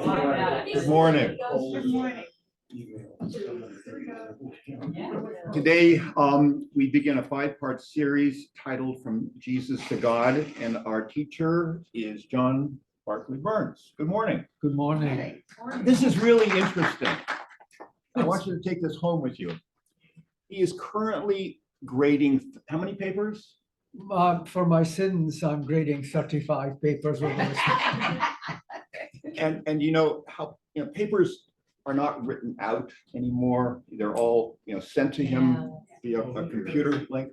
Good morning. Good morning. Today, we begin a five-part series titled From Jesus to God, and our teacher is John Barclay Burns. Good morning. Good morning. This is really interesting. I want you to take this home with you. He is currently grading how many papers? For my sins, I'm grading 35 papers. And you know how papers are not written out anymore. They're all sent to him via a computer link.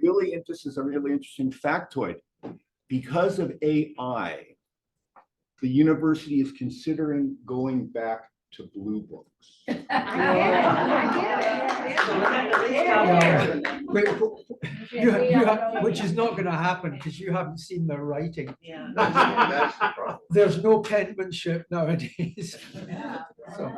Really, this is a really interesting factoid. Because of AI, the university is considering going back to blue books. Which is not going to happen because you haven't seen their writing. That's the problem. There's no penmanship nowadays. So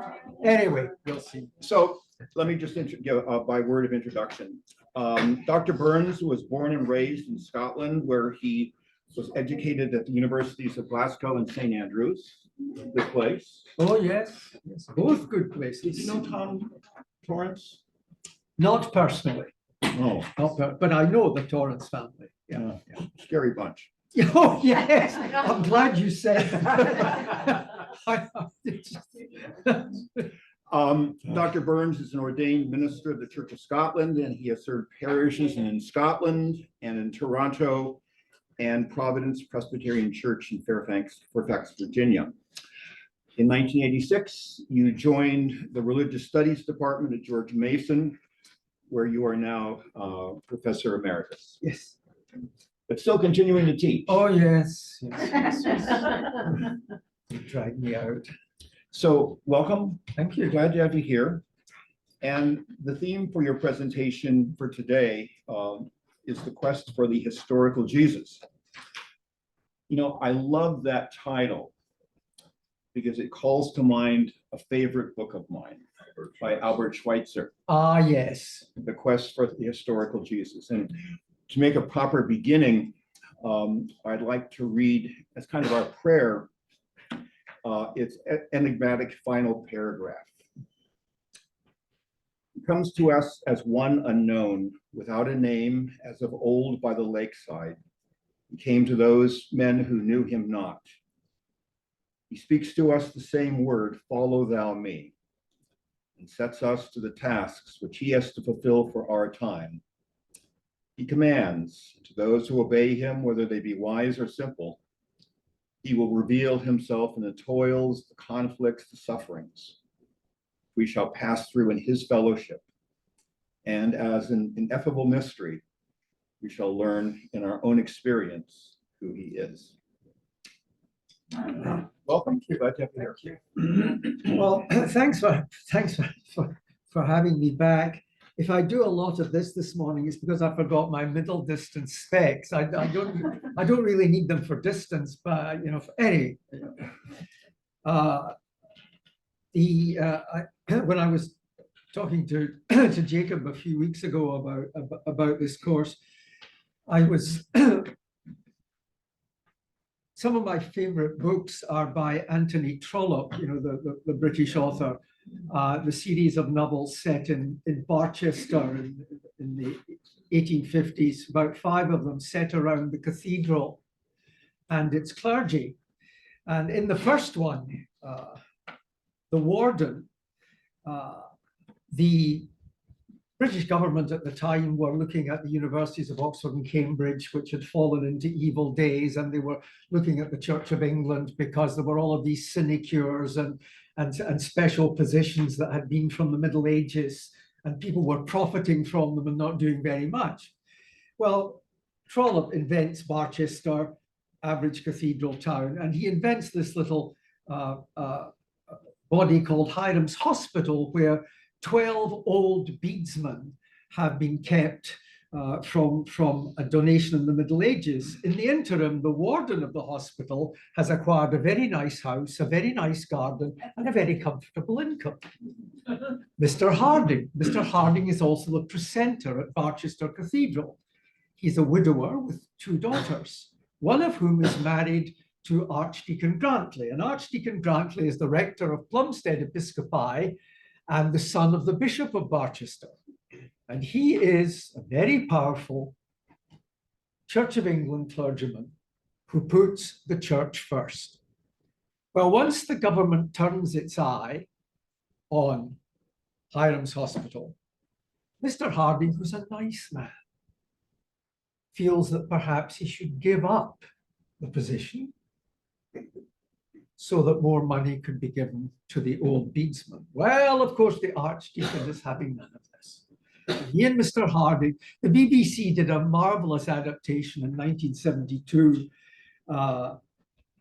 anyway, we'll see. So let me just give by word of introduction. Dr. Burns was born and raised in Scotland, where he was educated at the universities of Glasgow and St. Andrews. Good place. Oh yes, both good places. Did you know Tom Torrance? Not personally. No. But I know the Torrance family. Yeah. Scary bunch. Oh yes, I'm glad you said that. Dr. Burns is an ordained minister of the Church of Scotland, and he has served parishes in Scotland and in Toronto and Providence Presbyterian Church in Fairfax, Virginia. In 1986, you joined the Religious Studies Department at George Mason, where you are now Professor Emeritus. Yes. But still continuing to teach. Oh yes. You dragged me out. So welcome. Thank you. Glad to have you here. And the theme for your presentation for today is the quest for the historical Jesus. I love that title because it calls to mind a favorite book of mine by Albert Schweitzer. Ah, yes. The Quest for the Historical Jesus. And to make a proper beginning, I'd like to read, as kind of our prayer, its enigmatic final paragraph. He comes to us as one unknown, without a name, as of old by the lakeside. He came to those men who knew him not. He speaks to us the same word, follow thou me, and sets us to the tasks which he has to fulfill for our time. He commands to those who obey him, whether they be wise or simple. He will reveal himself in the toils, the conflicts, the sufferings. We shall pass through in his fellowship. And as an ineffable mystery, we shall learn in our own experience who he is. Welcome. Glad to have you here. Well, thanks for having me back. If I do a lot of this morning, it's because I forgot my middle distance specs. I don't really need them for distance, but anyway. When I was talking to Jacob a few weeks ago about this course, I was some of my favorite books are by Anthony Trollope, the British author. The series of novels set in Barchester in the 1850s, about 5 of them set around the cathedral and its clergy. And in the first one, the warden, the British government at the time were looking at the universities of Oxford and Cambridge, which had fallen into evil days, and they were looking at the Church of England because there were all of these sinecures and special positions that had been from the Middle Ages, and people were profiting from them and not doing very much. Well, Trollope invents Barchester, average cathedral town, and he invents this little body called Hiram's Hospital, where 12 old beadsmen have been kept from a donation in the Middle Ages. In the interim, the warden of the hospital has acquired a very nice house, a very nice garden, and a very comfortable income. Mr. Harding. Mr. Harding is also the precentor at Barchester Cathedral. He's a widower with 2 daughters, one of whom is married to Archdeacon Grantley. And Archdeacon Grantley is the rector of Plumstead Episcopi and the son of the Bishop of Barchester. And he is a very powerful Church of England clergyman who puts the church first. Well, once the government turns its eye on Hiram's Hospital, Mr. Harding, who's a nice man, feels that perhaps he should give up the position so that more money could be given to the old beadsman. Well, of course, the Archdeacon is having none of this. He and Mr. Harding, the BBC did a marvelous adaptation in 1972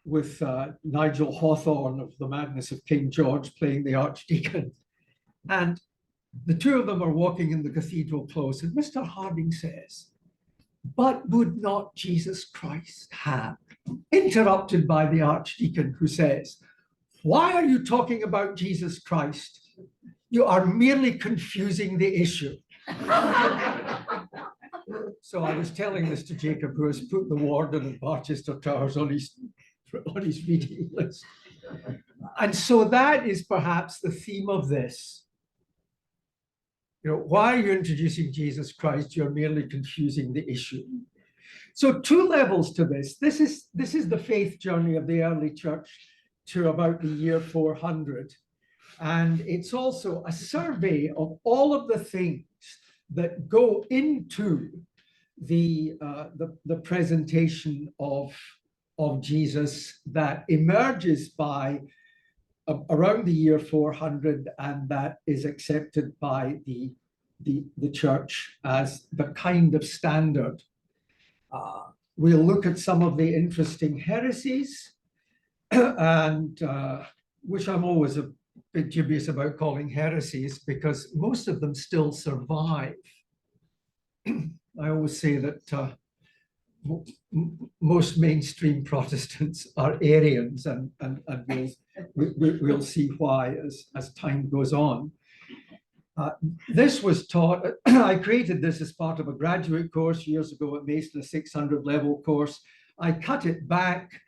with Nigel Hawthorne of The Madness of King George playing the Archdeacon. And the two of them are walking in the cathedral close, and Mr. Harding says, "But would not Jesus Christ have?" Interrupted by the Archdeacon, who says, "Why are you talking about Jesus Christ? You are merely confusing the issue." So I was telling Mr. Jacob, who has put the warden of Barchester Towers on his reading list. And so that is perhaps the theme of this. You know, why are you introducing Jesus Christ? You're merely confusing the issue. So two levels to this. This is the faith journey of the early church to about the year 400. And it's also a survey of all of the things that go into the presentation of Jesus that emerges by around the year 400, and that is accepted by the church as the kind of standard. We'll look at some of the interesting heresies, and which I'm always a bit dubious about calling heresies, because most of them still survive. I always say that most mainstream Protestants are Arians, and we'll see why as time goes on. This was taught, I created this as part of a graduate course years ago at Mason, a 600 level course. I cut it back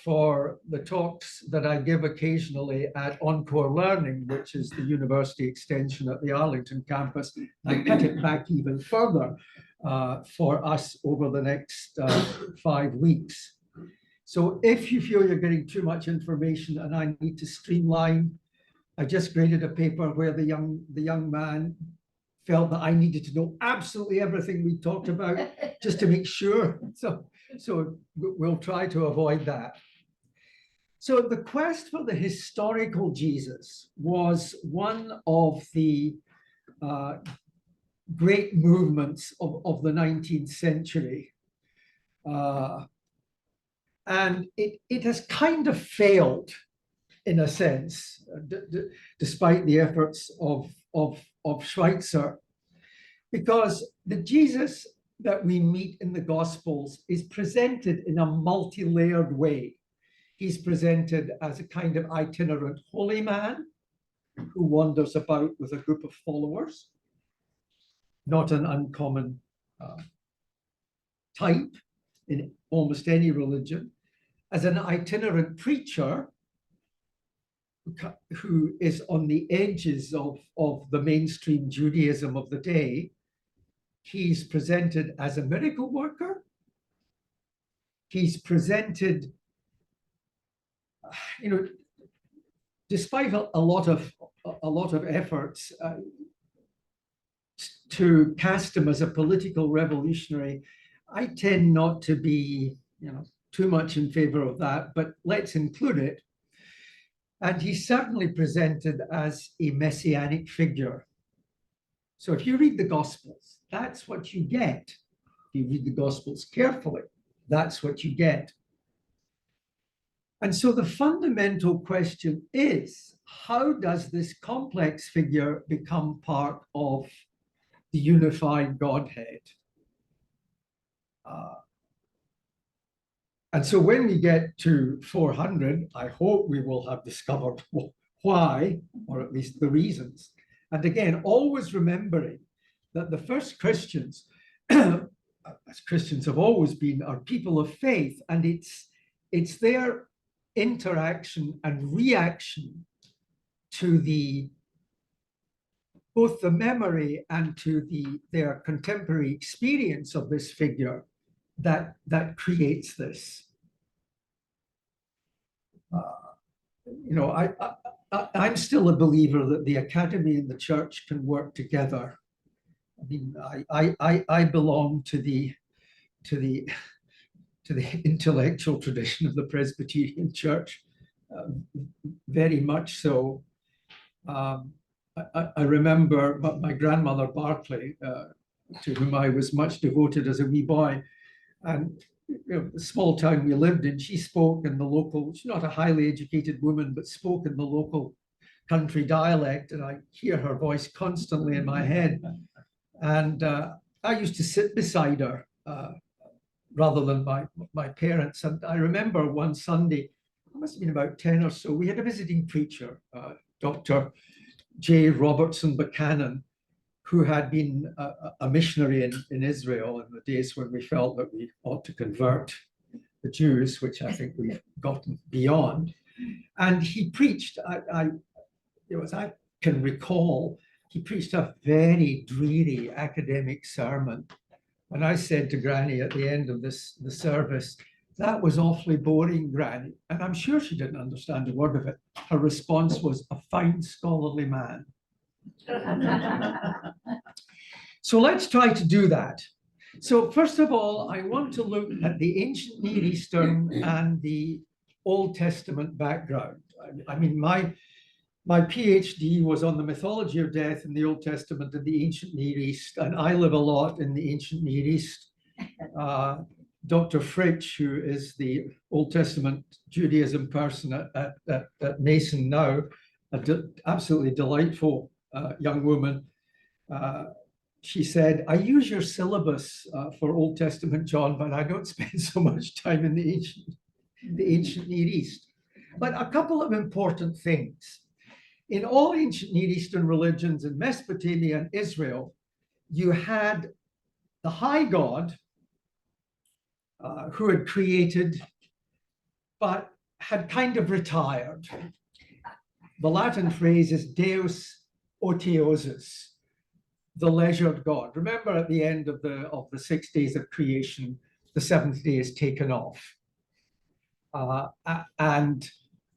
for the talks that I give occasionally at Encore Learning, which is the university extension at the Arlington campus. I cut it back even further for us over the next 5 weeks. So if you feel you're getting too much information and I need to streamline, I just graded a paper where the young man felt that I needed to know absolutely everything we talked about just to make sure. So we'll try to avoid that. So the quest for the historical Jesus was one of the great movements of the 19th century. And it has kind of failed in a sense, despite the efforts of Schweitzer, because the Jesus that we meet in the Gospels is presented in a multi-layered way. He's presented as a kind of itinerant holy man who wanders about with a group of followers, not an uncommon type in almost any religion, as an itinerant preacher who is on the edges of the mainstream Judaism of the day. He's presented as a miracle worker. He's presented, despite a lot of efforts to cast him as a political revolutionary, I tend not to be, too much in favor of that, but let's include it. And he's certainly presented as a messianic figure. So if you read the Gospels, that's what you get. If you read the Gospels carefully, that's what you get. And so the fundamental question is, how does this complex figure become part of the unified Godhead? And so when we get to 400, I hope we will have discovered why, or at least the reasons. And again, always remembering that the first Christians, as Christians have always been, are people of faith. And it's it's their interaction and reaction to both the memory and to their contemporary experience of this figure that creates this. I'm still a believer that the academy and the church can work together. I mean, I belong to the intellectual tradition of the Presbyterian Church, very much so. I remember my grandmother Barclay, to whom I was much devoted as a wee boy, and the small town we lived in, she spoke in the local, she's not a highly educated woman, but spoke in the local country dialect, and I hear her voice constantly in my head. And I used to sit beside her rather than my parents. And I remember one Sunday, it must have been about 10 or so, we had a visiting preacher, Dr. J. Robertson Buchanan, who had been a missionary in Israel in the days when we felt that we ought to convert the Jews, which I think we've gotten beyond. And he preached, as I can recall, he preached a very dreary academic sermon. And I said to Granny at the end of the service, "That was awfully boring, Granny." And I'm sure she didn't understand a word of it. Her response was, "A fine scholarly man." So let's try to do that. So first of all, I want to look at the ancient Near Eastern and the Old Testament background. I mean, my PhD was on the mythology of death in the Old Testament and the ancient Near East, and I live a lot in the ancient Near East. Dr. Fritsch, who is the Old Testament Judaism person at Mason now, absolutely delightful young woman. She said, "I use your syllabus for Old Testament, John, but I don't spend so much time in the ancient Near East." But a couple of important things. In all ancient Near Eastern religions in Mesopotamia and Israel, you had the high god who had created, but had kind of retired. The Latin phrase is Deus Oteosus, the leisured God. Remember, at the end of the 6 days of creation, the seventh day is taken off. And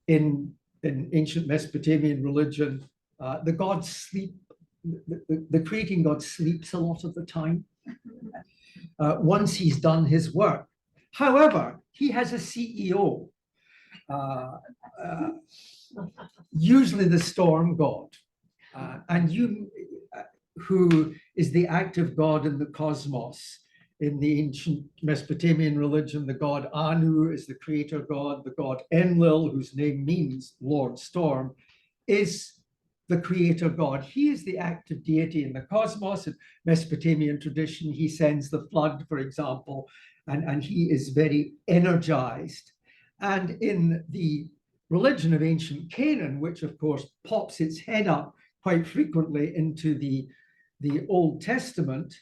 in ancient Mesopotamian religion, the gods sleep, the creating God sleeps a lot of the time once he's done his work. However, he has a CEO, usually the storm god, who is the active god in the cosmos. In the ancient Mesopotamian religion, the god Anu is the creator god. The god Enlil, whose name means Lord Storm, is the creator god. He is the active deity in the cosmos. In Mesopotamian tradition, he sends the flood, for example, and he is very energized. And in the religion of ancient Canaan, which of course pops its head up quite frequently into the Old Testament,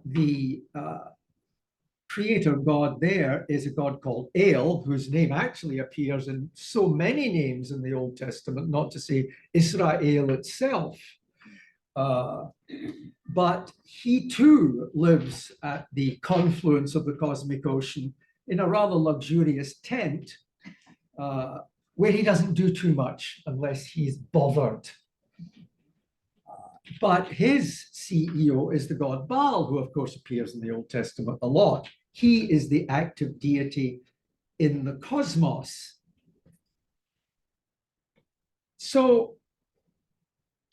the creator god there is a god called El, whose name actually appears in so many names in the Old Testament, not to say Israel itself. But he too lives at the confluence of the cosmic ocean in a rather luxurious tent, where he doesn't do too much unless he's bothered. But his CEO is the god Baal, who of course appears in the Old Testament a lot. He is the active deity in the cosmos. So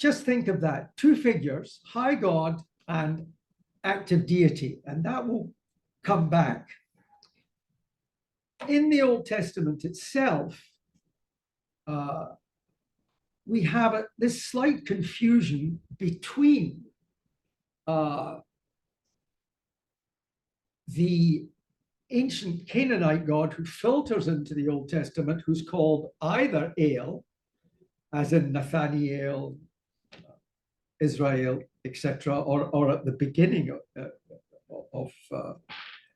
just think of that, two figures, high god and active deity, and that will come back. In the Old Testament itself, we have this slight confusion between the ancient Canaanite god who filters into the Old Testament, who's called either El, as in Nathaniel, Israel, etc., or at the beginning of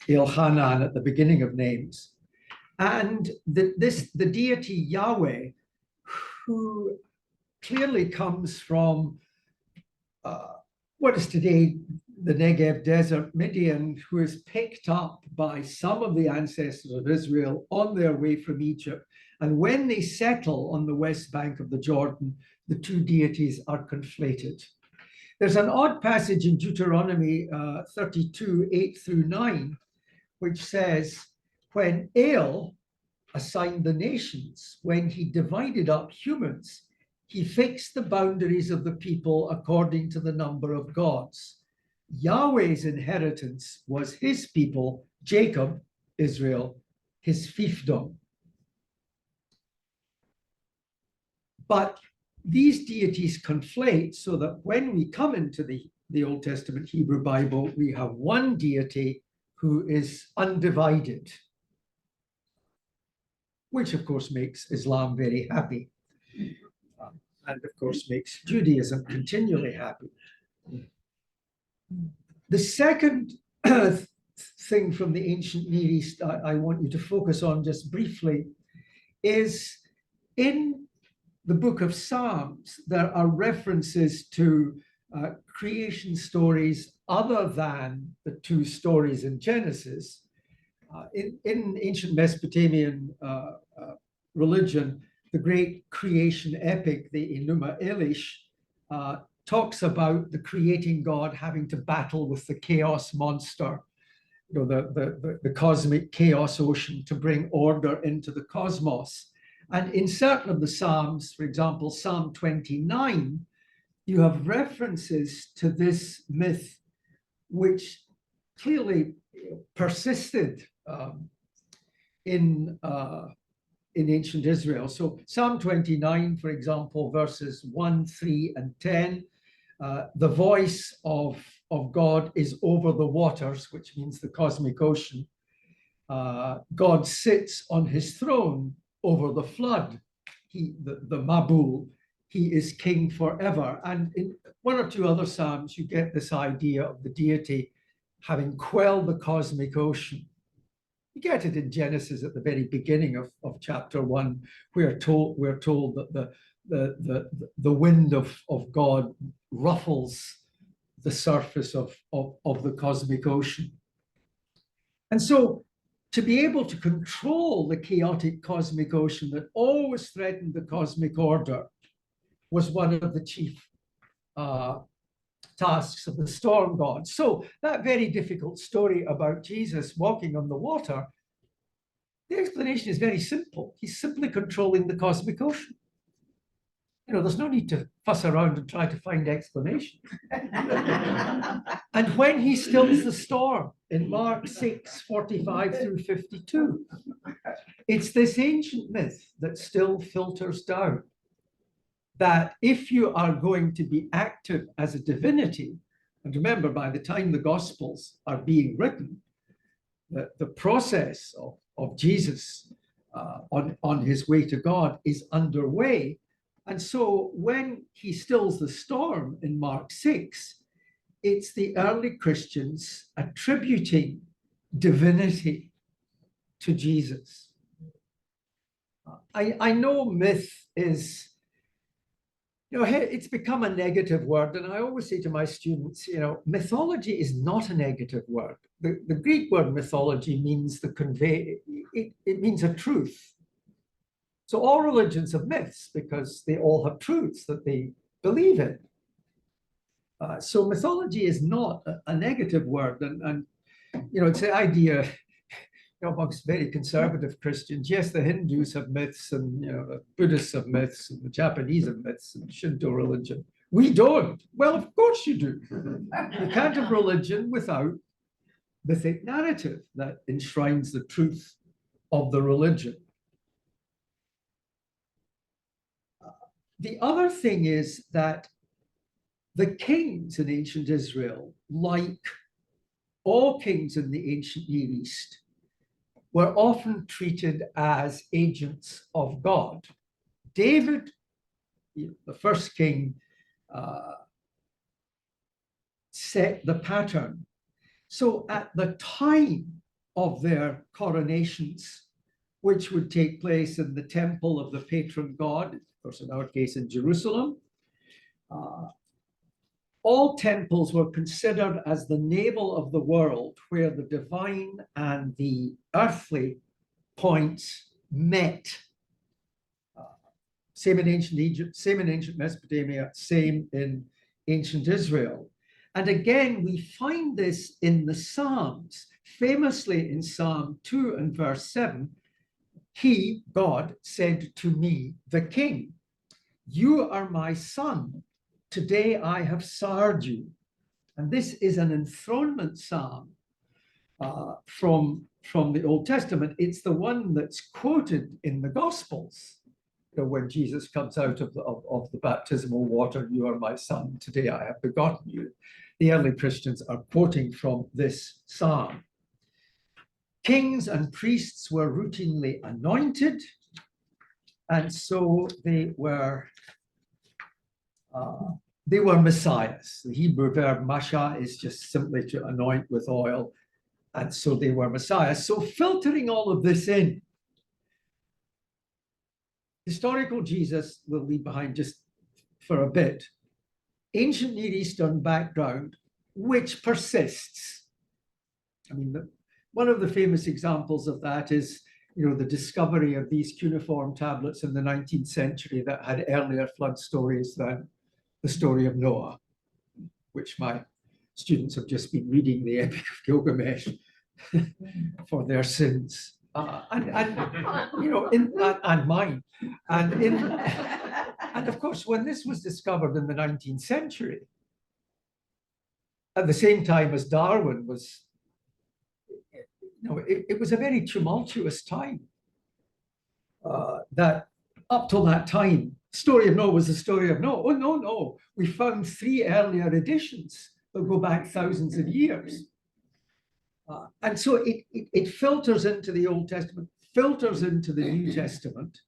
Elhanan, at the beginning of names. And the deity Yahweh, who clearly comes from what is today the Negev desert, Midian, who is picked up by some of the ancestors of Israel on their way from Egypt. And when they settle on the west bank of the Jordan, the two deities are conflated. There's an odd passage in Deuteronomy 32, 8 through 9, which says, when El assigned the nations, when he divided up humans, he fixed the boundaries of the people according to the number of gods. Yahweh's inheritance was his people, Jacob, Israel, his fiefdom. But these deities conflate so that when we come into the Old Testament Hebrew Bible, we have one deity who is undivided, which of course makes Islam very happy. And of course makes Judaism continually happy. The second thing from the ancient Near East I want you to focus on just briefly is in the book of Psalms, there are references to creation stories other than the two stories in Genesis. In ancient Mesopotamian religion, the great creation epic, the Enuma Elish, talks about the creating God having to battle with the chaos monster, the cosmic chaos ocean, to bring order into the cosmos. And in certain of the Psalms, for example, Psalm 29, you have references to this myth, which clearly persisted in ancient Israel. So Psalm 29, for example, verses 1, 3, and 10, the voice of God is over the waters, which means the cosmic ocean. God sits on his throne over the flood, the Mabul, he is king forever. And in one or two other Psalms, you get this idea of the deity having quelled the cosmic ocean. You get it in Genesis at the very beginning of chapter 1. We're told that the wind of God ruffles the surface of the cosmic ocean. And so to be able to control the chaotic cosmic ocean that always threatened the cosmic order was one of the chief tasks of the storm god. So that very difficult story about Jesus walking on the water, the explanation is very simple. He's simply controlling the cosmic ocean. There's no need to fuss around and try to find explanations. And when he stills the storm in Mark 6, 45 through 52, it's this ancient myth that still filters down that if you are going to be active as a divinity, and remember, by the time the Gospels are being written, the process of Jesus on his way to God is underway. And so when he stills the storm in Mark 6, it's the early Christians attributing divinity to Jesus. I know myth is, it's become a negative word. And I always say to my students, mythology is not a negative word. The Greek word mythology means it means a truth. So all religions have myths because they all have truths that they believe in. So mythology is not a negative word. And it's the idea, amongst very conservative Christians, yes, the Hindus have myths and the Buddhists have myths and the Japanese have myths and Shinto religion. We don't. Well, of course you do. You can't have religion without mythic narrative that enshrines the truth of the religion. The other thing is that the kings in ancient Israel, like all kings in the ancient Near East, were often treated as agents of God. David, the first king, set the pattern. So at the time of their coronations, which would take place in the temple of the patron god, of course, in our case in Jerusalem. All temples were considered as the navel of the world, where the divine and the earthly points met. Same in ancient Egypt, same in ancient Mesopotamia, same in ancient Israel. And again, we find this in the Psalms, famously in Psalm 2 and verse 7, he, God, said to me, the king, you are my son. Today I have sired you. And this is an enthronement psalm from the Old Testament. It's the one that's quoted in the Gospels. You know, when Jesus comes out of the baptismal water, you are my son, today I have begotten you. The early Christians are quoting from this psalm. Kings and priests were routinely anointed, and so they were messiahs. The Hebrew verb masha is just simply to anoint with oil, and so they were messiahs. So filtering all of this in, historical Jesus will leave behind just for a bit. Ancient Near Eastern background, which persists. I mean, one of the famous examples of that is, you know, the discovery of these cuneiform tablets in the 19th century that had earlier flood stories than the story of Noah, which my students have just been reading the Epic of Gilgamesh for their sins. And you know, and mine. And of course, when this was discovered in the 19th century, at the same time as Darwin was, you know, it was a very tumultuous time. That up till that time, story of Noah was the story of Noah. Oh, no. We found 3 earlier editions that go back thousands of years. And so it filters into the Old Testament, filters into the New Testament.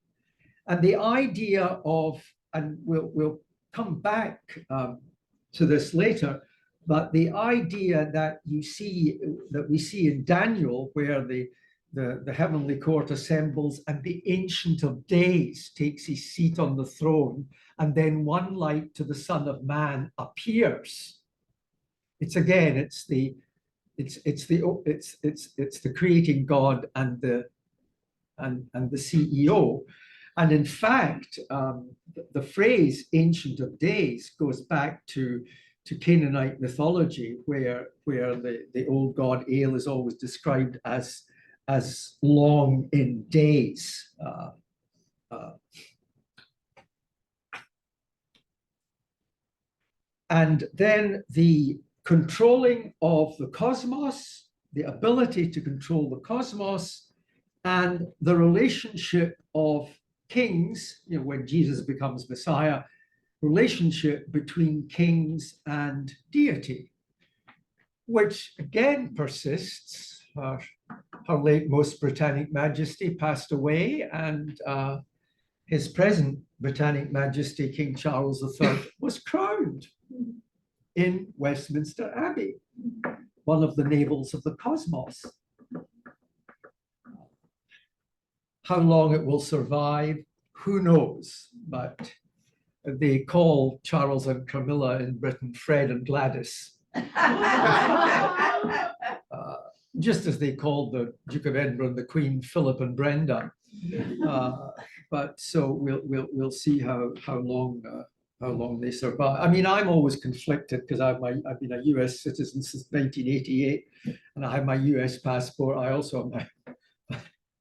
And the idea of, and we'll come back to this later, but the idea that we see in Daniel, where the heavenly court assembles and the Ancient of Days takes his seat on the throne, and then one light to the Son of Man appears. It's the creating God and the CEO. And in fact, the phrase Ancient of Days goes back to Canaanite mythology, where the old god El is always described as long in days. And then the controlling of the cosmos, the ability to control the cosmos, and the relationship of kings, you know, when Jesus becomes Messiah, relationship between kings and deity, which again persists. Her late Most Britannic Majesty passed away, and his present Britannic Majesty, King Charles III, was crowned in Westminster Abbey, one of the navels of the cosmos. How long it will survive, who knows? But they call Charles and Camilla in Britain Fred and Gladys. Just as they called the Duke of Edinburgh and the Queen Philip and Brenda. But so we'll see how long they survive. I mean, I'm always conflicted because I've been a US citizen since 1988, and I have my US passport. I also have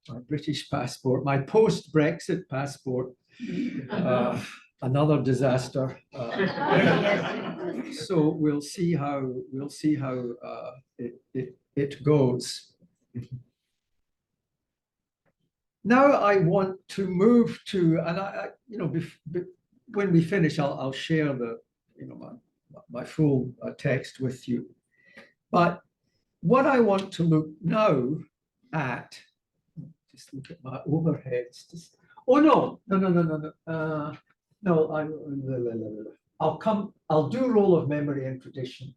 my British passport, my post-Brexit passport. Another disaster. So we'll see how it goes. Now I want to move to, and I you know, when we finish, I'll share my full text with you. But what I want to look now at, just look at my overheads. I'll do role of memory and tradition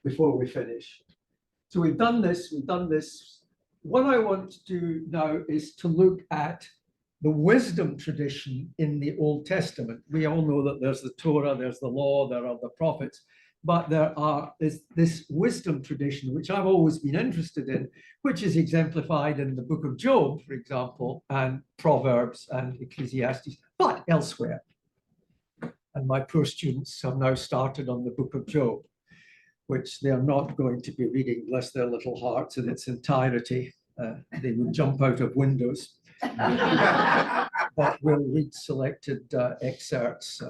before we finish. So we've done this what I want to do now is to look at the wisdom tradition in the Old Testament. We all know that there's the Torah, there's the law, there are the prophets, but is this wisdom tradition, which I've always been interested in, which is exemplified in the book of Job, for example, and Proverbs and Ecclesiastes, but elsewhere. And my poor students have now started on the book of Job, which they are not going to be reading, bless their little hearts, in its entirety. They would jump out of windows. But we'll read selected excerpts.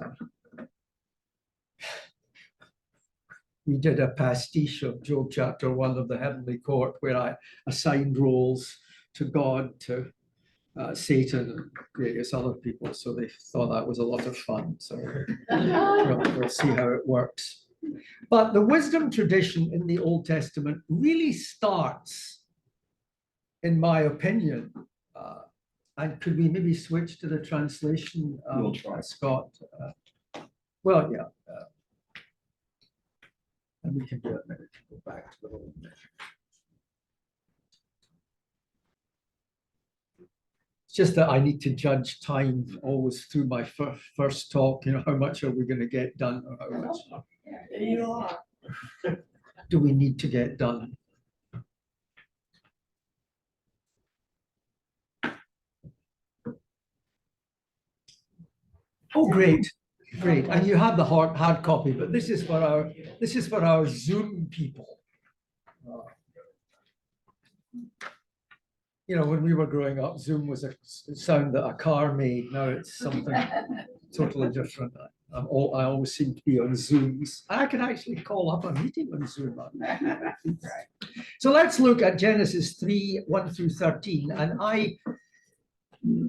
We did a pastiche of Job chapter 1 of the Heavenly Court, where I assigned roles to God, to Satan, and various other people. So they thought that was a lot of fun. So we'll see how it works. But the wisdom tradition in the Old Testament really starts, in my opinion, and could we maybe switch to the translation, We'll try. Scott? Well, yeah. And we can do it. Maybe go back to the whole thing. It's just that I need to judge time always through my first talk. You know, how much are we going to get done, or how much do we need to get done? Oh, great, great! And you have the hard copy, but this is for our Zoom people. You know, when we were growing up, Zoom was a sound that a car made. Now it's something totally different. I always seem to be on Zooms. I can actually call up a meeting on Zoom. So let's look at Genesis 3, 1 through 13. And I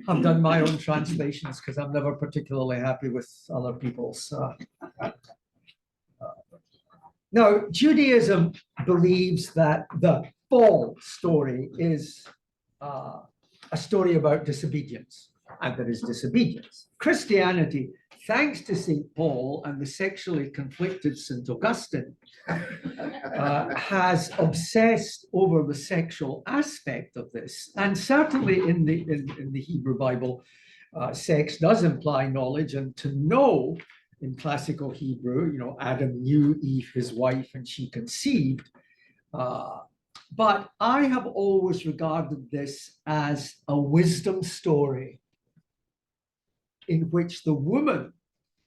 have done my own translations because I'm never particularly happy with other people's. Now, Judaism believes that the fall story is a story about disobedience, and there is disobedience. Christianity, thanks to St. Paul and the sexually conflicted St. Augustine, has obsessed over the sexual aspect of this. And certainly in the Hebrew Bible, sex does imply knowledge, and to know in classical Hebrew, you know, Adam knew Eve, his wife, and she conceived. But I have always regarded this as a wisdom story in which the woman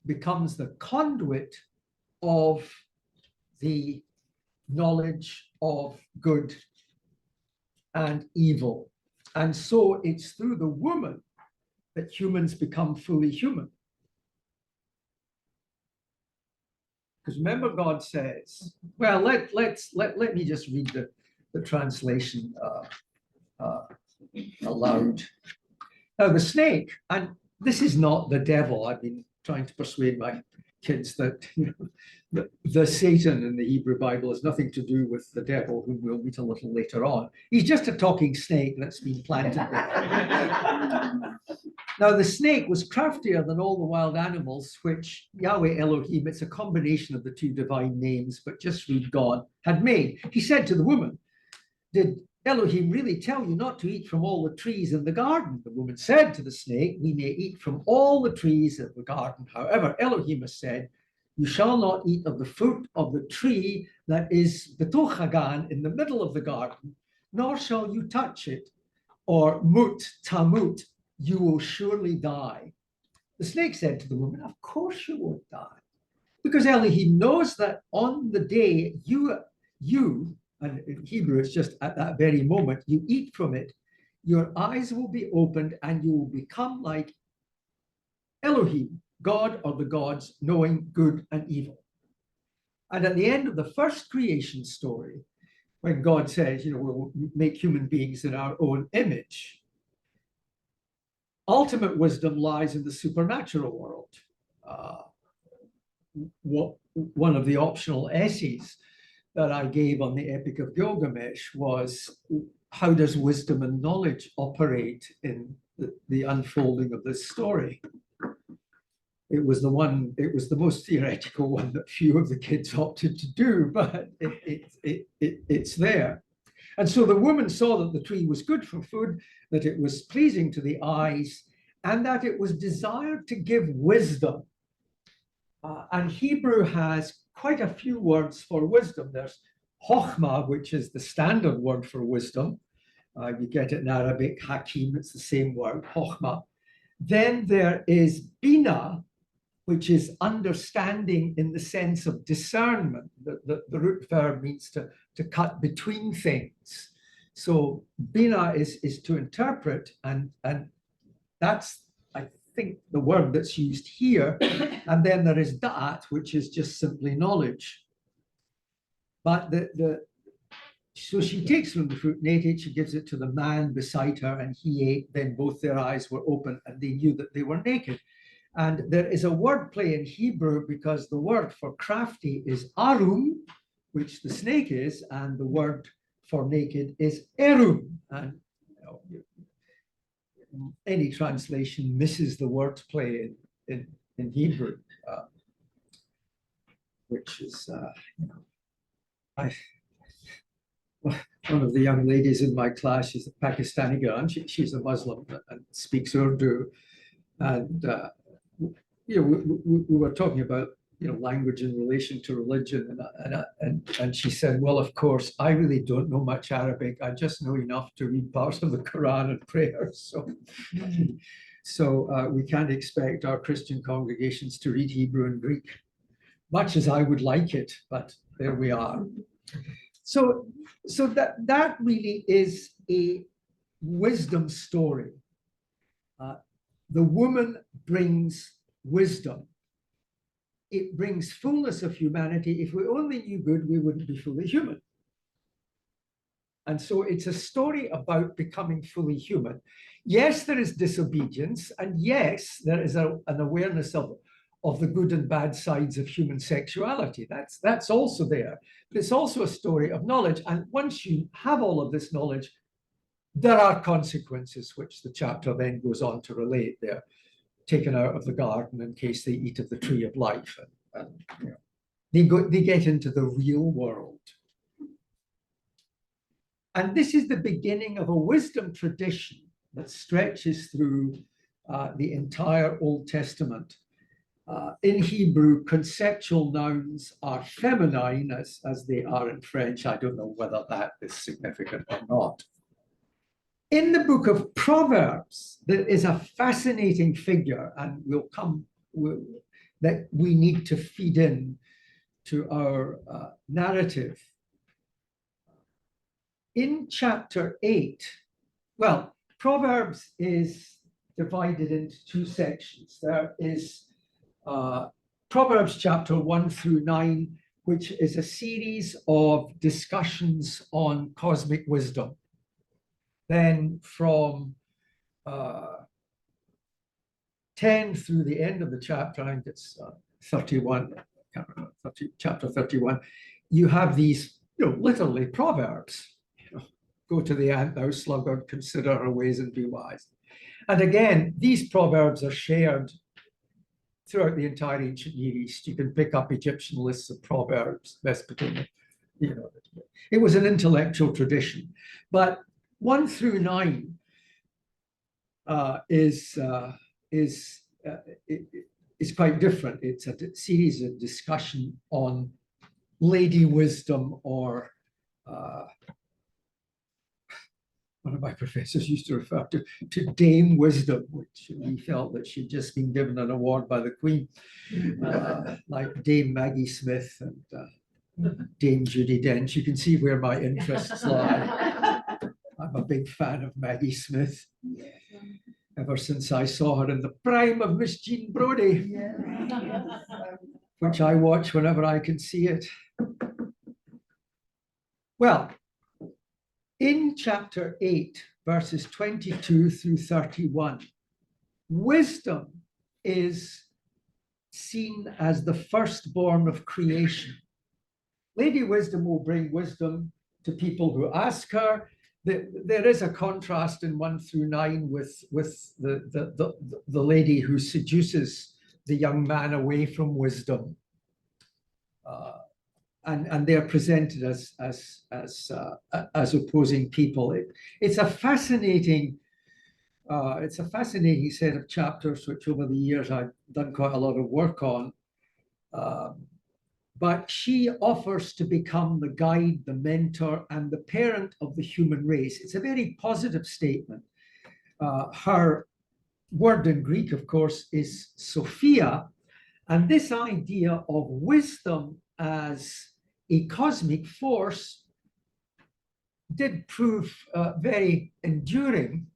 becomes the conduit of the knowledge of good and evil. And so it's through the woman that humans become fully human. Because remember, God says, well, let me just read the translation aloud. Now, the snake, and this is not the devil. I've been trying to persuade my kids that, you know, the Satan in the Hebrew Bible has nothing to do with the devil, whom we'll meet a little later on. He's just a talking snake that's been planted there. Now, the snake was craftier than all the wild animals which Yahweh Elohim, it's a combination of the two divine names, but just read God, had made. He said to the woman, "Did Elohim really tell you not to eat from all the trees in the garden?" The woman said to the snake, "We may eat from all the trees of the garden. However, Elohim has said, you shall not eat of the fruit of the tree that is betoch hagan, in the middle of the garden, nor shall you touch it, or mut tamut, you will surely die." The snake said to the woman, "Of course you won't die, because Elohim knows that on the day you, and in Hebrew it's just at that very moment, you eat from it, your eyes will be opened and you will become like Elohim, God or the gods, knowing good and evil." And at the end of the first creation story, when God says, you know, we'll make human beings in our own image, ultimate wisdom lies in the supernatural world. One of the optional essays that I gave on the Epic of Gilgamesh was, how does wisdom and knowledge operate in the unfolding of this story? It was the most theoretical one that few of the kids opted to do, but it's there. And so the woman saw that the tree was good for food, that it was pleasing to the eyes, and that it was desired to give wisdom. And Hebrew has quite a few words for wisdom. There's chokhmah, which is the standard word for wisdom. You get it in Arabic, hakim, it's the same word, chokhmah. Then there is bina, which is understanding in the sense of discernment. The root verb means to cut between things. So bina is to interpret, and that's, I think, the word that's used here. And then there is da'at, which is just simply knowledge. But so she takes from the fruit and ate it. She gives it to the man beside her, and he ate. Then both their eyes were open, and they knew that they were naked. And there is a word play in Hebrew, because the word for crafty is arum, which the snake is, and the word for naked is erum. And any translation misses the word play in Hebrew, which is, one of the young ladies in my class, she's a Pakistani girl, and she's a Muslim and speaks Urdu. And we were talking about language in relation to religion, and she said, well, of course, I really don't know much Arabic. I just know enough to read parts of the Quran and prayers. So we can't expect our Christian congregations to read Hebrew and Greek, much as I would like it, but there we are. So that really is a wisdom story. The woman brings wisdom. It brings fullness of humanity. If we only knew good, we wouldn't be fully human. And so it's a story about becoming fully human. Yes, there is disobedience, and yes, there is an awareness of the good and bad sides of human sexuality. That's also there. But it's also a story of knowledge. And once you have all of this knowledge, there are consequences, which the chapter then goes on to relate. They're taken out of the garden in case they eat of the tree of life. And they get into the real world. And this is the beginning of a wisdom tradition that stretches through the entire Old Testament. In Hebrew, conceptual nouns are feminine, as they are in French. I don't know whether that is significant or not. In the book of Proverbs, there is a fascinating figure, and that we need to feed in to our narrative. In chapter 8, well, Proverbs is divided into two sections. There is Proverbs chapter 1 through 9, which is a series of discussions on cosmic wisdom. Then from 10 through the end of the chapter, I think it's 31, I can't remember, chapter 31, you have these, literally proverbs. Go to the ant, thou sluggard, consider her ways and be wise. And again, these proverbs are shared throughout the entire ancient Near East. You can pick up Egyptian lists of proverbs, Mesopotamia. It was an intellectual tradition. But 1 through 9 is quite different. It's a series of discussion on lady wisdom, or one of my professors used to refer to Dame Wisdom, which he felt that she'd just been given an award by the Queen, like Dame Maggie Smith and Dame Judi Dench. You can see where my interests lie. I'm a big fan of Maggie Smith, ever since I saw her in the prime of Miss Jean Brodie, which I watch whenever I can see it. Well, in chapter 8, verses 22 through 31, wisdom is seen as the firstborn of creation. Lady Wisdom will bring wisdom to people who ask her. There is a contrast in 1 through 9 with the lady who seduces the young man away from wisdom. and they're presented as opposing people. It's a fascinating set of chapters, which over the years I've done quite a lot of work on. But she offers to become the guide, the mentor, and the parent of the human race. It's a very positive statement. Her word in Greek, of course, is Sophia. And this idea of wisdom as a cosmic force did prove very enduring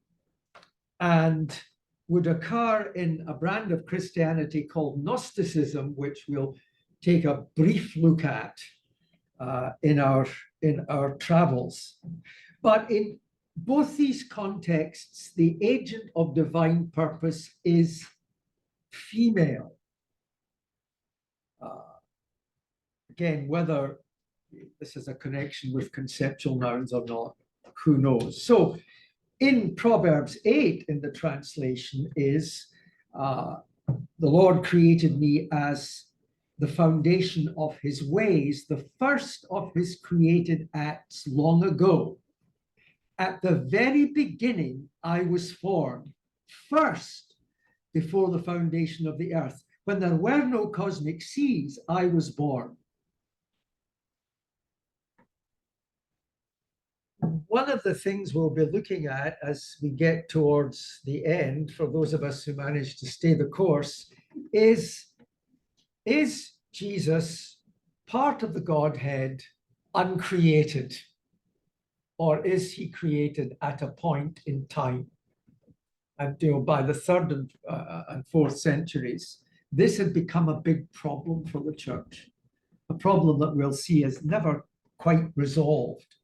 and would occur in a brand of Christianity called Gnosticism, which we'll take a brief look at in our travels. But in both these contexts, the agent of divine purpose is female. Again, whether this is a connection with conceptual nouns or not, who knows? So in Proverbs 8, in the translation, is the Lord created me as the foundation of his ways, the first of his created acts long ago. At the very beginning, I was formed, first before the foundation of the earth. When there were no cosmic seas, I was born. One of the things we'll be looking at as we get towards the end, for those of us who manage to stay the course, is Jesus part of the Godhead, uncreated, or is he created at a point in time? And by the 3rd and 4th centuries, this had become a big problem for the church, a problem that we'll see is never quite resolved.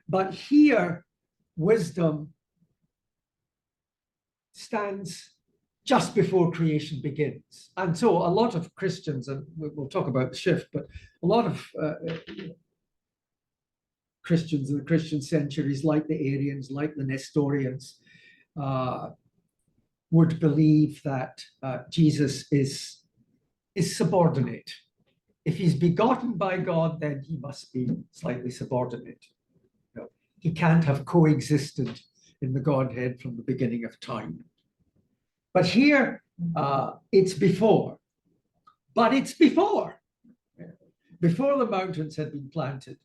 But here, wisdom stands just before creation begins. And so a lot of Christians, and we'll talk about the shift, but a lot of Christians in the Christian centuries, like the Arians, like the Nestorians, would believe that Jesus is subordinate. If he's begotten by God, then he must be slightly subordinate. He can't have coexisted in the Godhead from the beginning of time. But here, it's before. But it's before. Before the mountains had been planted.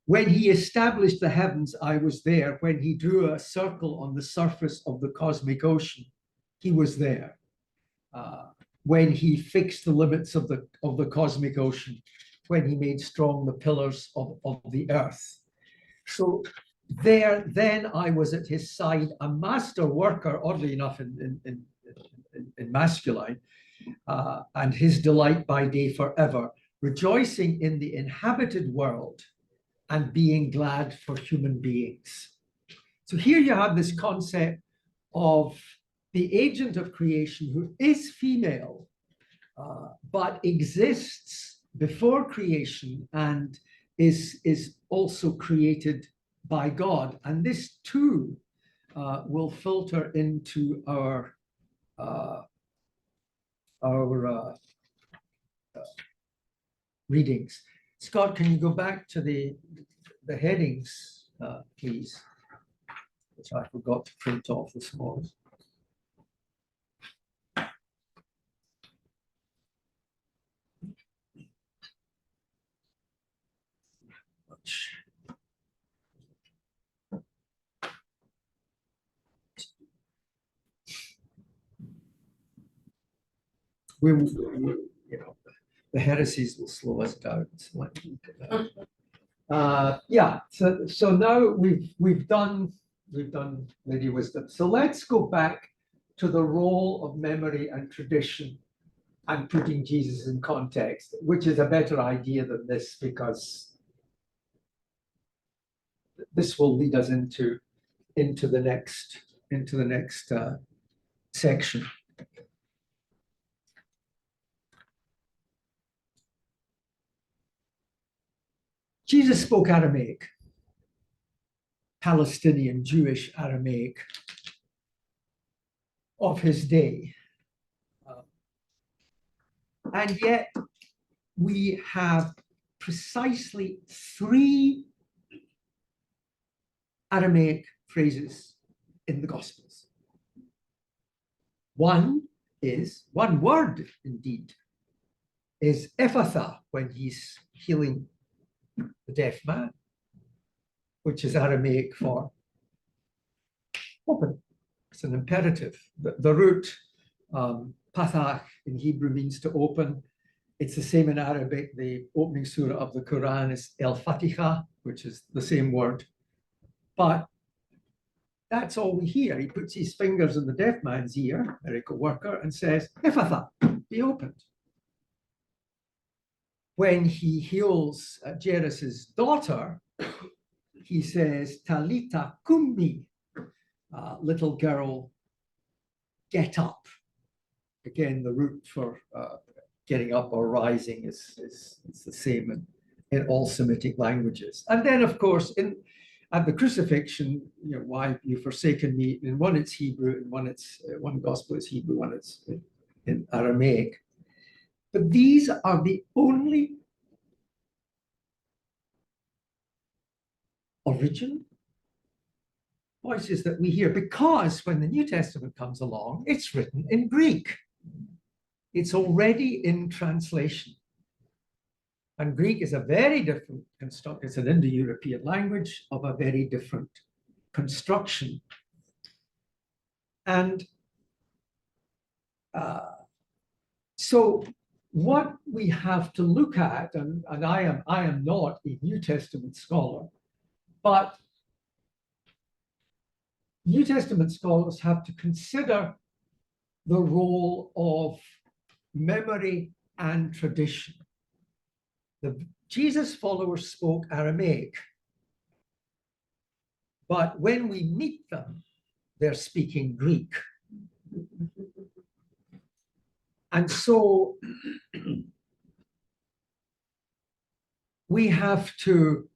When he established the heavens, I was there. When he drew a circle on the surface of the cosmic ocean, he was there. When he fixed the limits of the cosmic ocean, when he made strong the pillars of the earth. So there, then I was at his side, a master worker, oddly enough in masculine, and his delight by day forever, rejoicing in the inhabited world and being glad for human beings. So here you have this concept of the agent of creation who is female, but exists before creation and is also created by God. And this too will filter into our readings. Scott, can you go back to the headings, please, which I forgot to print off this morning. The heresies will slow us down. Yeah. So now we've done Lady Wisdom. So let's go back to the role of memory and tradition and putting Jesus in context, which is a better idea than this, because this will lead us into the next section. Jesus spoke Aramaic, Palestinian, Jewish Aramaic of his day. And yet we have precisely 3 Aramaic phrases in the Gospels. One word indeed, is Ephatha, when he's healing the deaf man, which is Aramaic for open. It's an imperative. The root pathach in Hebrew means to open. It's the same in Arabic. The opening surah of the Quran is El-Fatiha, which is the same word. But that's all we hear. He puts his fingers in the deaf man's ear, miracle worker, and says, Ephatha, be opened. When he heals Jairus' daughter, he says, Talita kummi, little girl, get up. Again, the root for getting up or rising is the same in all Semitic languages. And then, of course, at the crucifixion, why you forsaken me? In one it's Hebrew, in one gospel is Hebrew, one it's in Aramaic. But these are the only original voices that we hear, because when the New Testament comes along, it's written in Greek. It's already in translation. And Greek is a very different construct. It's an Indo-European language of a very different construction. And so what we have to look at, and I am not a New Testament scholar, but New Testament scholars have to consider the role of memory and tradition. The Jesus followers spoke Aramaic, but when we meet them, they're speaking Greek. And so we have to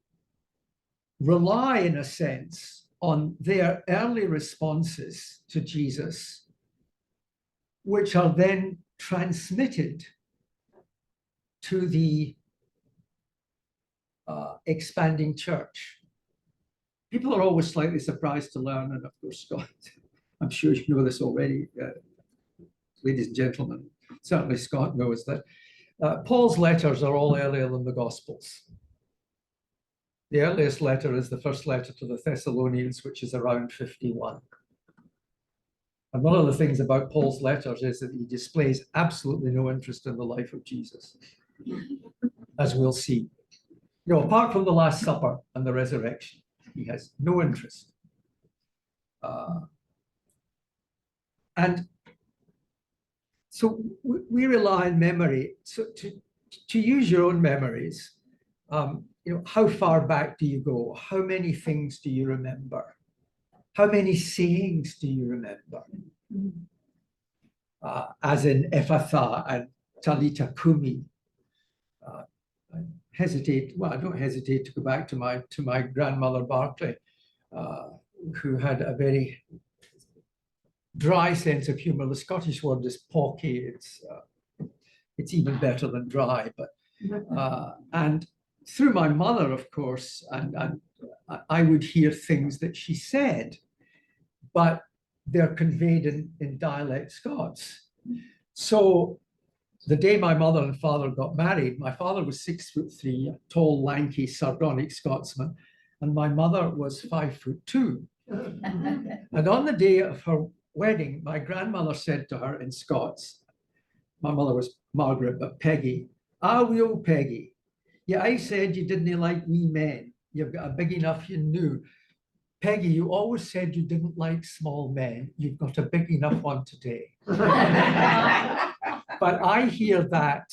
rely, in a sense, on their early responses to Jesus, which are then transmitted to the expanding church. People are always slightly surprised to learn, and of course, Scott, I'm sure you know this already, ladies and gentlemen, certainly Scott knows that Paul's letters are all earlier than the Gospels. The earliest letter is the first letter to the Thessalonians, which is around 51. And one of the things about Paul's letters is that he displays absolutely no interest in the life of Jesus, as we'll see. Apart from the Last Supper and the resurrection, he has no interest. And so we rely on memory. So to use your own memories, how far back do you go? How many things do you remember? How many sayings do you remember? As in Ephatha and Talita Kumi. I don't hesitate to go back to my grandmother Barclay, who had a very dry sense of humor. The Scottish word is pocky. It's even better than dry, but and through my mother, of course, and I would hear things that she said, but they're conveyed in dialect Scots. So the day my mother and father got married, my father was 6'3", a tall, lanky, sardonic Scotsman, and my mother was 5'2". And on the day of her wedding, my grandmother said to her in Scots, my mother was Margaret, but Peggy, we old Peggy, yeah, I said you didn't like wee men. You've got a big enough, you knew. Peggy, you always said you didn't like small men. You've got a big enough one today. But I hear that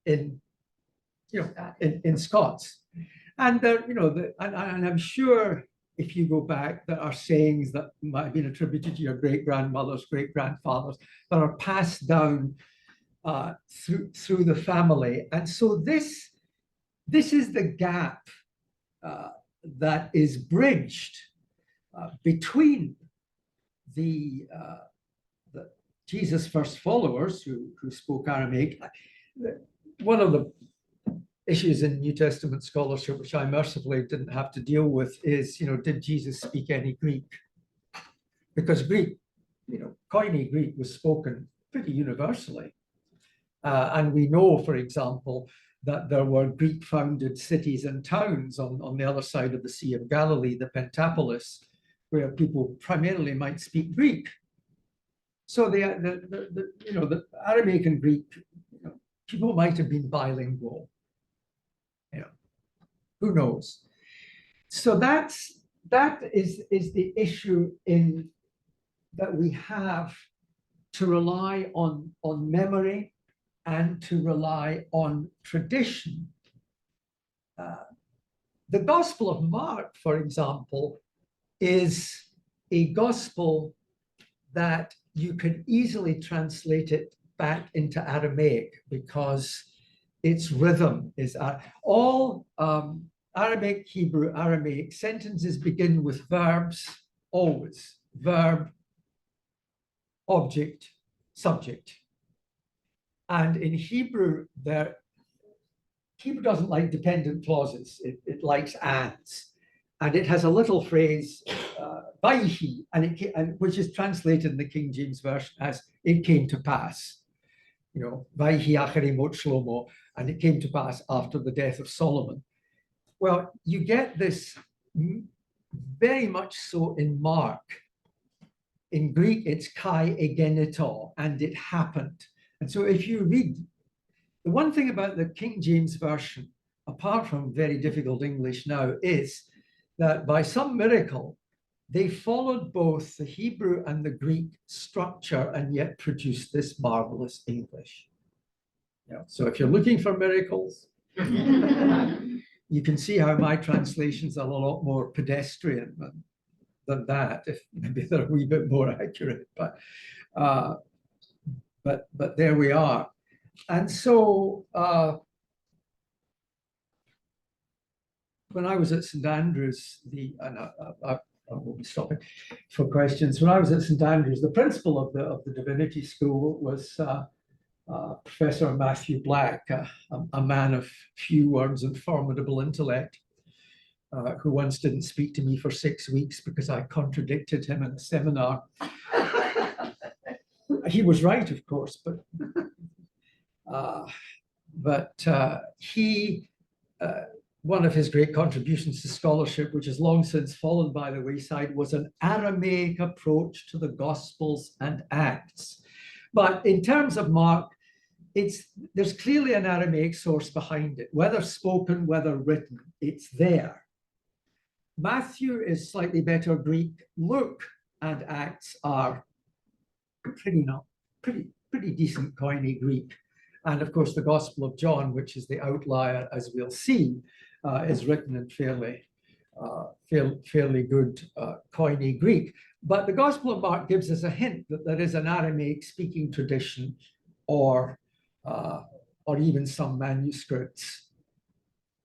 in Scots. And there, and I'm sure if you go back, there are sayings that might have been attributed to your great-grandmothers, great-grandfathers, that are passed down through the family. And so this is the gap that is bridged between the Jesus' first followers who spoke Aramaic. One of the issues in New Testament scholarship, which I mercifully didn't have to deal with, is, did Jesus speak any Greek? Because Greek, Koine Greek was spoken pretty universally. And we know, for example, that there were Greek-founded cities and towns on the other side of the Sea of Galilee, the Pentapolis, where people primarily might speak Greek. So the Aramaic and Greek, people might have been bilingual. Who knows? So that is the issue that we have to rely on memory and to rely on tradition. The Gospel of Mark, for example, is a gospel that you could easily translate it back into Aramaic, because its rhythm is all Arabic, Hebrew, Aramaic sentences begin with verbs, always. Verb, object, subject. And in Hebrew, Hebrew doesn't like dependent clauses. It likes ands. And it has a little phrase, vaihi, which is translated in the King James Version as "it came to pass." Vaihi achari mot Shlomo, and it came to pass after the death of Solomon. Well, you get this very much so in Mark. In Greek, it's kai egeneto, and it happened. And so if you read, the one thing about the King James Version, apart from very difficult English now, is that by some miracle, they followed both the Hebrew and the Greek structure and yet produced this marvelous English. So if you're looking for miracles, you can see how my translations are a lot more pedestrian than that, if maybe they're a wee bit more accurate, but there we are. And so when I was at St. Andrews, I will be stopping for questions. When I was at St. Andrews, the principal of the Divinity School was Professor Matthew Black, a man of few words and formidable intellect, who once didn't speak to me for 6 weeks because I contradicted him in a seminar. He was right, of course, but one of his great contributions to scholarship, which has long since fallen by the wayside, was an Aramaic approach to the Gospels and Acts. But in terms of Mark, there's clearly an Aramaic source behind it, whether spoken, whether written, it's there. Matthew is slightly better Greek. Luke and Acts are pretty decent Koine Greek. And of course, the Gospel of John, which is the outlier, as we'll see, is written in fairly good Koine Greek. But the Gospel of Mark gives us a hint that there is an Aramaic speaking tradition, or even some manuscripts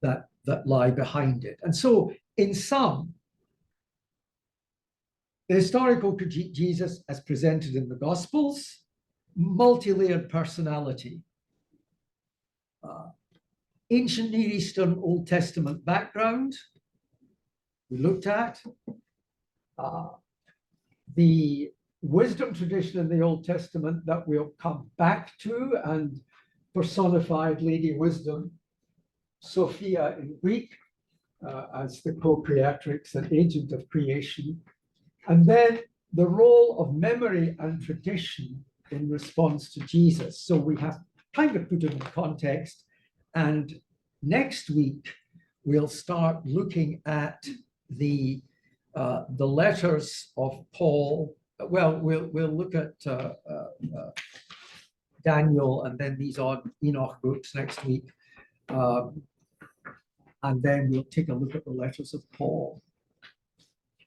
that lie behind it. And so, in sum, the historical Jesus as presented in the Gospels, multi-layered personality, ancient Near Eastern Old Testament background we looked at, the wisdom tradition in the Old Testament that we'll come back to, and personified Lady Wisdom, Sophia in Greek, as the co-creatrix and agent of creation, and then the role of memory and tradition in response to Jesus. So we have kind of put it in context, and next week we'll start looking at the letters of Paul. Well, we'll look at Daniel and then these odd Enoch books next week, and then we'll take a look at the letters of Paul.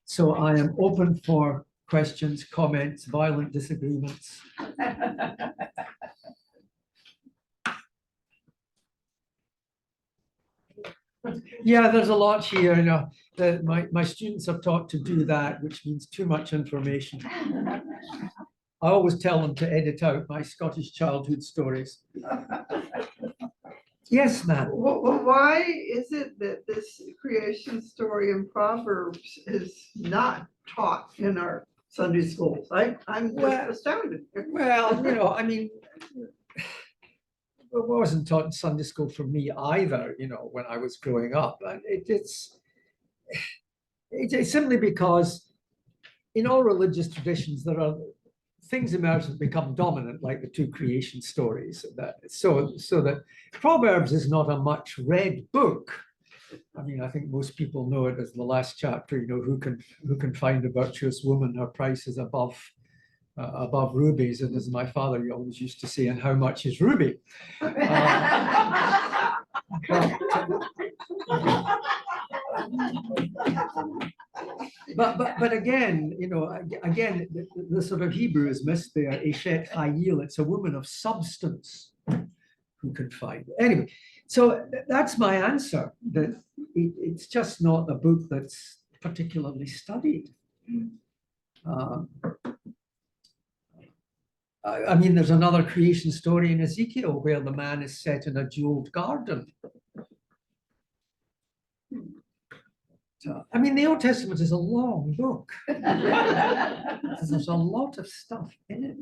So I am open for questions, comments, violent disagreements. Yeah, there's a lot here. My students are taught to do that, which means too much information. I always tell them to edit out my Scottish childhood stories. Yes, ma'am. Well, why is it that this creation story in Proverbs is not taught in our Sunday schools? I'm just astounded. Well, I mean, it wasn't taught in Sunday school for me either, when I was growing up. And it's simply because in all religious traditions, there are things emerge that become dominant, like the two creation stories. So that Proverbs is not a much read book. I mean, I think most people know it as the last chapter. Who can find a virtuous woman? Her price is above rubies. And as my father always used to say, and how much is ruby? But again, the sort of Hebrew is missed there. Eshet Hayil, it's a woman of substance who can find it. Anyway, so that's my answer, that it's just not a book that's particularly studied. I mean, there's another creation story in Ezekiel where the man is set in a jeweled garden. I mean, the Old Testament is a long book. There's a lot of stuff in it.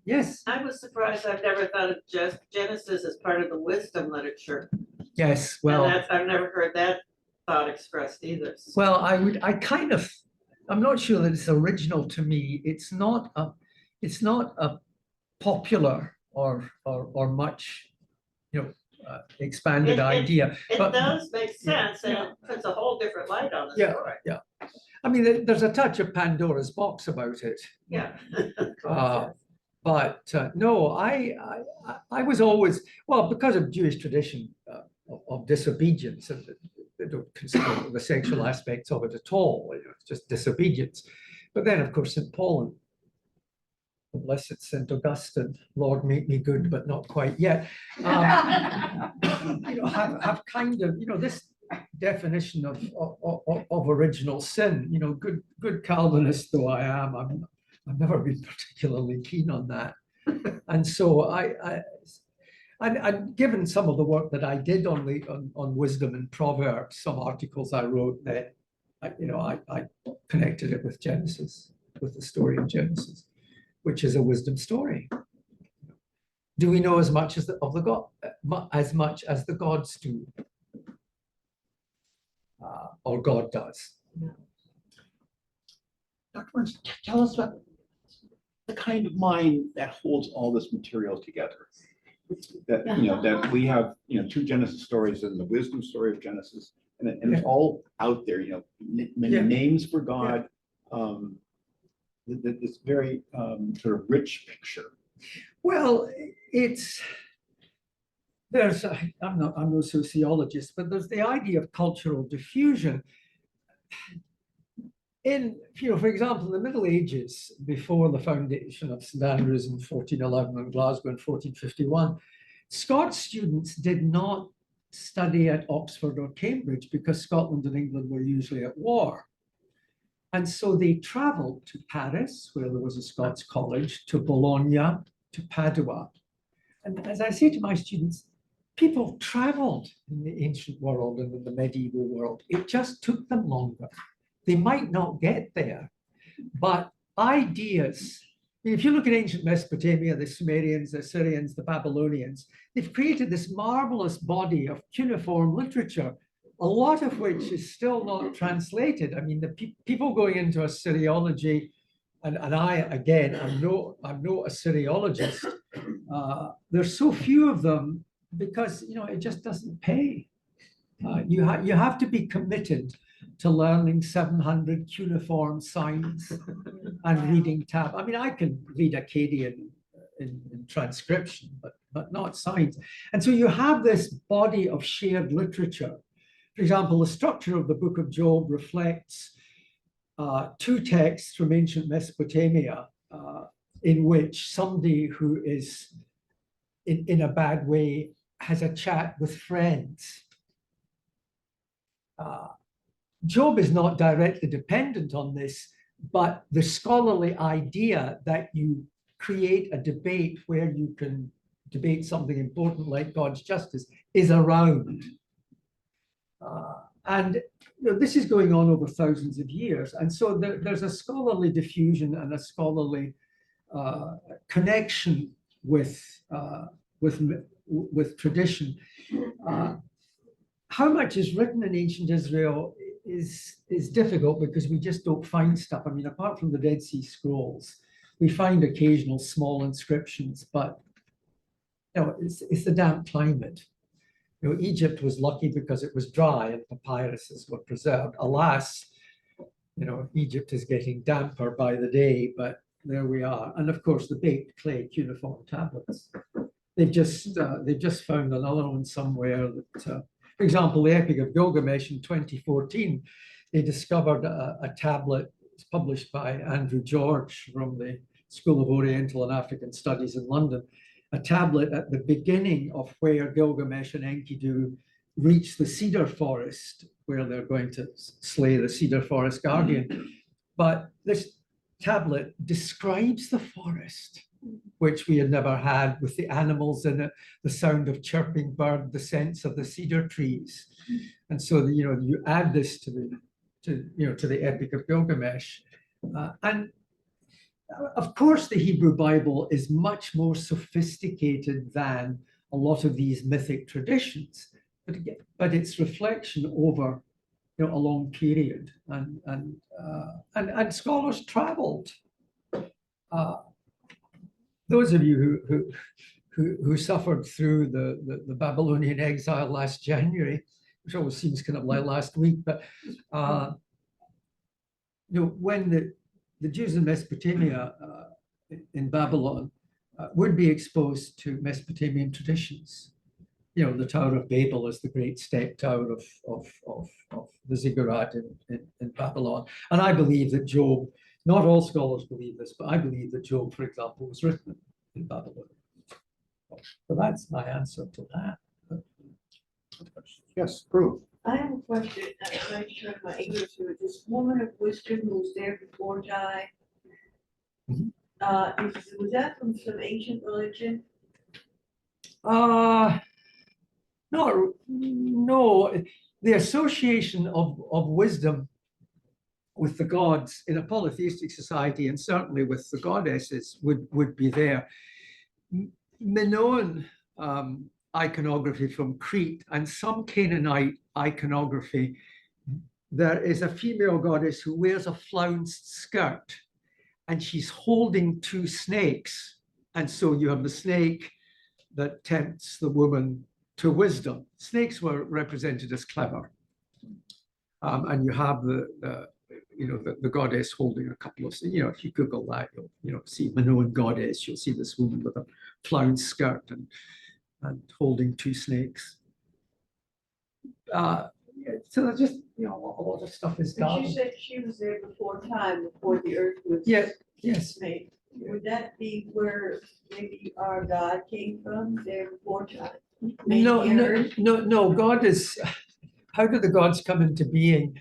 Yes. I was surprised. I've never thought of just Genesis as part of the wisdom literature. Yes. Well, and I've never heard that thought expressed either. Well, I'm not sure that it's original to me. It's not a popular or much, expanded idea. It does make sense, and it puts a whole different light on the story. Yeah. I mean, there's a touch of Pandora's box about it. Yeah. But no, I was always, well, because of Jewish tradition of disobedience, and they don't consider the sexual aspects of it at all. It's just disobedience. But then, of course, St. Paul and the blessed St. Augustine, Lord, make me good, but not quite yet, have kind of, this definition of original sin, good Calvinist though I am, I've never been particularly keen on that. And so and given some of the work that I did on wisdom and Proverbs, some articles I wrote, that I connected it with Genesis, with the story of Genesis, which is a wisdom story. Do we know as much as as much as the gods do, or God does? Dr. Burns, tell us about the kind of mind that holds all this material together. That that we have two Genesis stories and the wisdom story of Genesis, and it's all out there. Many names for God. This very sort of rich picture. Well, I'm no sociologist, but there's the idea of cultural diffusion. For example, in the Middle Ages, before the foundation of St. Andrews in 1411 and Glasgow in 1451, Scots students did not study at Oxford or Cambridge because Scotland and England were usually at war. And so they traveled to Paris, where there was a Scots college, to Bologna, to Padua. And as I say to my students, people traveled in the ancient world and in the medieval world. It just took them longer. They might not get there, but ideas, if you look at ancient Mesopotamia, the Sumerians, the Assyrians, the Babylonians, they've created this marvelous body of cuneiform literature, a lot of which is still not translated. I mean, the people going into Assyriology, and I, again, I'm no Assyriologist. There's so few of them because, it just doesn't pay. You have to be committed to learning 700 cuneiform signs and reading tab. I mean, I can read Akkadian in transcription, but not signs. And so you have this body of shared literature. For example, the structure of the Book of Job reflects two texts from ancient Mesopotamia in which somebody who is in a bad way has a chat with friends. Job is not directly dependent on this, But the scholarly idea that you create a debate where you can debate something important like God's justice is around. And this is going on over thousands of years. And so there's a scholarly diffusion and a scholarly connection with tradition. How much is written in ancient Israel is difficult because we just don't find stuff. I mean, apart from the Dead Sea Scrolls, we find occasional small inscriptions, but it's the damp climate. Egypt was lucky because it was dry and papyruses were preserved. Alas, Egypt is getting damper by the day, but there we are. And of course, the baked clay cuneiform tablets. They've just found another one somewhere that, for example, the Epic of Gilgamesh in 2014, they discovered a tablet. It's published by Andrew George from the School of Oriental and African Studies in London. A tablet at the beginning of where Gilgamesh and Enkidu reach the cedar forest, where they're going to slay the cedar forest guardian. But this tablet describes the forest, which we had never had, with the animals in it, the sound of chirping bird, the scents of the cedar trees. And so you add this to the Epic of Gilgamesh, and of course, the Hebrew Bible is much more sophisticated than a lot of these mythic traditions, but its reflection over a long period, and scholars traveled. Those of you who suffered through the Babylonian exile last January, which always seems kind of like last week, but when the Jews in Mesopotamia, in Babylon, would be exposed to Mesopotamian traditions. The Tower of Babel is the great step tower of the ziggurat in Babylon. And I believe that Job, not all scholars believe this, but I believe that Job, for example, was written in Babylon. So that's my answer to that. Yes, prove. I have a question. I'm not sure if my English is this woman of wisdom who was there before time. Mhm. Was that from some ancient religion? No. The association of wisdom with the gods in a polytheistic society, and certainly with the goddesses, would be there. Minoan iconography from Crete and some Canaanite iconography, there is a female goddess who wears a flounced skirt and she's holding two snakes. And so you have the snake that tempts the woman to wisdom. Snakes were represented as clever. And you have the goddess holding a couple of, if you Google that, you'll see Minoan goddess, you'll see this woman with a flounced skirt and holding two snakes. So there's just, a lot of stuff is But done. you said she was there before time, before the earth was Yes. made. Would that be where maybe our God came from, there before time? Made the earth? No. God is. How do the gods come into being?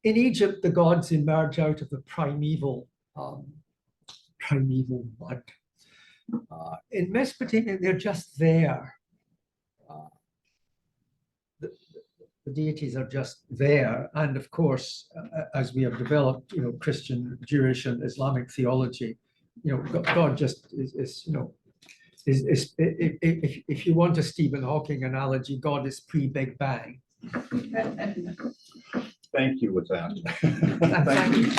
In Egypt, the gods emerge out of the primeval mud. In Mesopotamia, they're just there. The deities are just there, and of course, as we have developed, Christian, Jewish, and Islamic theology, God just is if you want a Stephen Hawking analogy, God is pre-Big Bang. Thank you with that. Thank you.